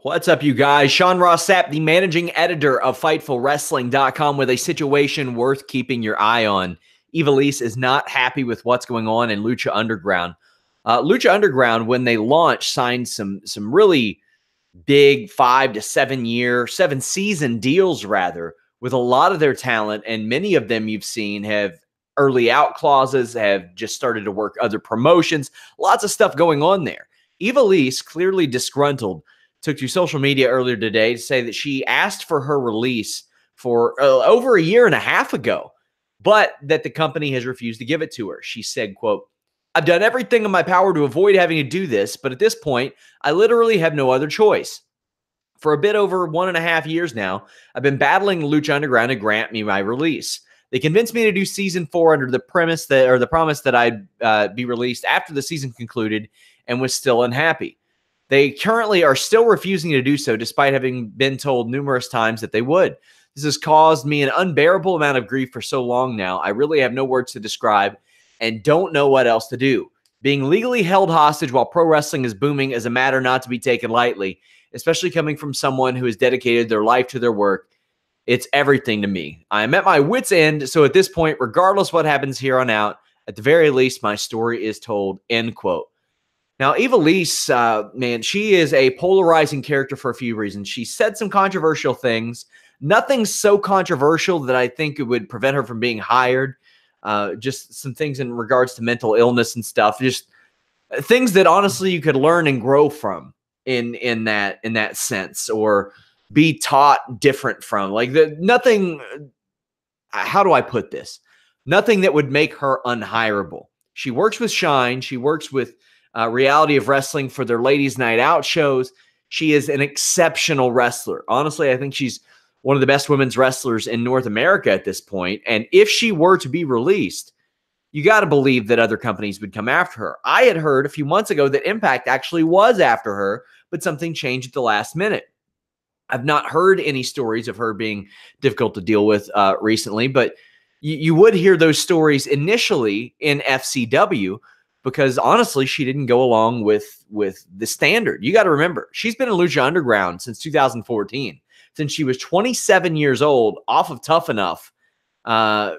What's up, you guys? Sean Ross Sapp, the managing editor of FightfulWrestling.com, with a situation worth keeping your eye on. Ivelisse is not happy with what's going on in Lucha Underground. Lucha Underground, when they launched, signed some really big 5 to 7 year, 7-season deals, rather, with a lot of their talent, and many of them you've seen have early out clauses, have just started to work other promotions, lots of stuff going on there. Ivelisse, clearly disgruntled, took to social media earlier today to say that she asked for her release for over a year and a half ago, but that the company has refused to give it to her. She said, quote, "I've done everything in my power to avoid having to do this, but at this point, I literally have no other choice. For a bit over 1.5 years now, I've been battling Lucha Underground to grant me my release. They convinced me to do season 4 under the promise that I'd be released after the season concluded, and was still unhappy. They currently are still refusing to do so, despite having been told numerous times that they would. This has caused me an unbearable amount of grief for so long now. I really have no words to describe and don't know what else to do. Being legally held hostage while pro wrestling is booming is a matter not to be taken lightly, especially coming from someone who has dedicated their life to their work. It's everything to me. I am at my wit's end, so at this point, regardless what happens here on out, at the very least, my story is told," end quote. Now, Ivelisse, man, she is a polarizing character for a few reasons. She said some controversial things. Nothing so controversial that I think it would prevent her from being hired. Just some things in regards to mental illness and stuff. Just things that honestly you could learn and grow from in that sense, or be taught different from. Like nothing. How do I put this? Nothing that would make her unhireable. She works with Shine. She works with Reality of Wrestling for their Ladies Night Out shows. She is an exceptional wrestler. Honestly, I think she's one of the best women's wrestlers in North America at this point. And if she were to be released, you got to believe that other companies would come after her. I had heard a few months ago that Impact actually was after her, but something changed at the last minute. I've not heard any stories of her being difficult to deal with recently, but you would hear those stories initially in FCW, because honestly, she didn't go along with the standard. You got to remember, she's been in Lucha Underground since 2014, since she was 27 years old, off of Tough Enough, a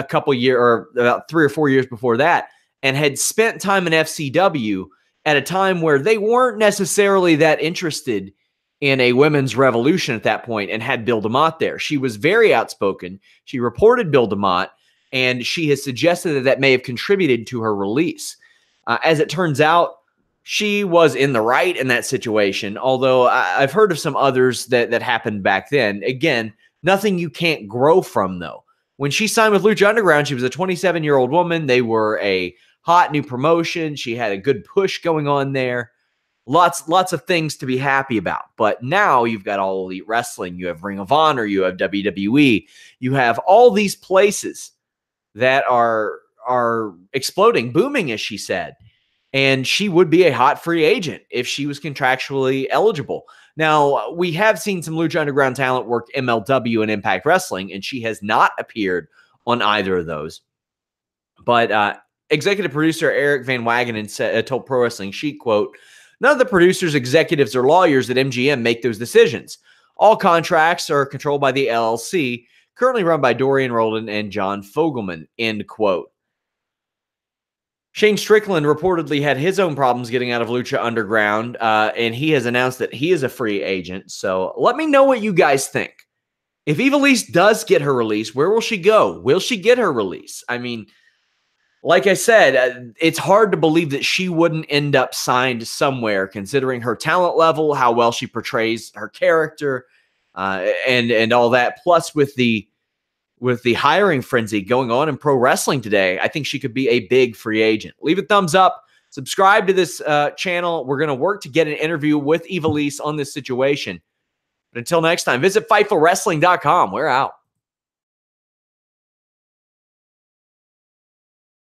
couple years, or about 3 or 4 years before that, and had spent time in FCW at a time where they weren't necessarily that interested in a women's revolution at that point, and had Bill DeMott there. She was very outspoken. She reported Bill DeMott, and she has suggested that may have contributed to her release. As it turns out, she was in the right in that situation, although I've heard of some others that happened back then. Again, nothing you can't grow from, though. When she signed with Lucha Underground, she was a 27-year-old woman. They were a hot new promotion. She had a good push going on there. Lots of things to be happy about. But now you've got All Elite Wrestling. You have Ring of Honor. You have WWE. You have all these places that are exploding, booming, as she said. And she would be a hot free agent if she was contractually eligible. Now, we have seen some Lucha Underground talent work MLW and Impact Wrestling, and she has not appeared on either of those. But executive producer Eric Van Wagenen told Pro Wrestling Sheet, quote, "None of the producers, executives, or lawyers at MGM make those decisions. All contracts are controlled by the LLC, currently run by Dorian Roldan and John Fogelman," end quote. Shane Strickland reportedly had his own problems getting out of Lucha Underground, and he has announced that he is a free agent. So let me know what you guys think. If Ivelisse does get her release, where will she go? Will she get her release? I mean, like I said, it's hard to believe that she wouldn't end up signed somewhere, considering her talent level, how well she portrays her character, and all that. Plus, with the hiring frenzy going on in pro wrestling today, I think she could be a big free agent. Leave a thumbs up. Subscribe to this channel. We're going to work to get an interview with Ivelisse on this situation. But until next time, visit FightfulWrestling.com. We're out.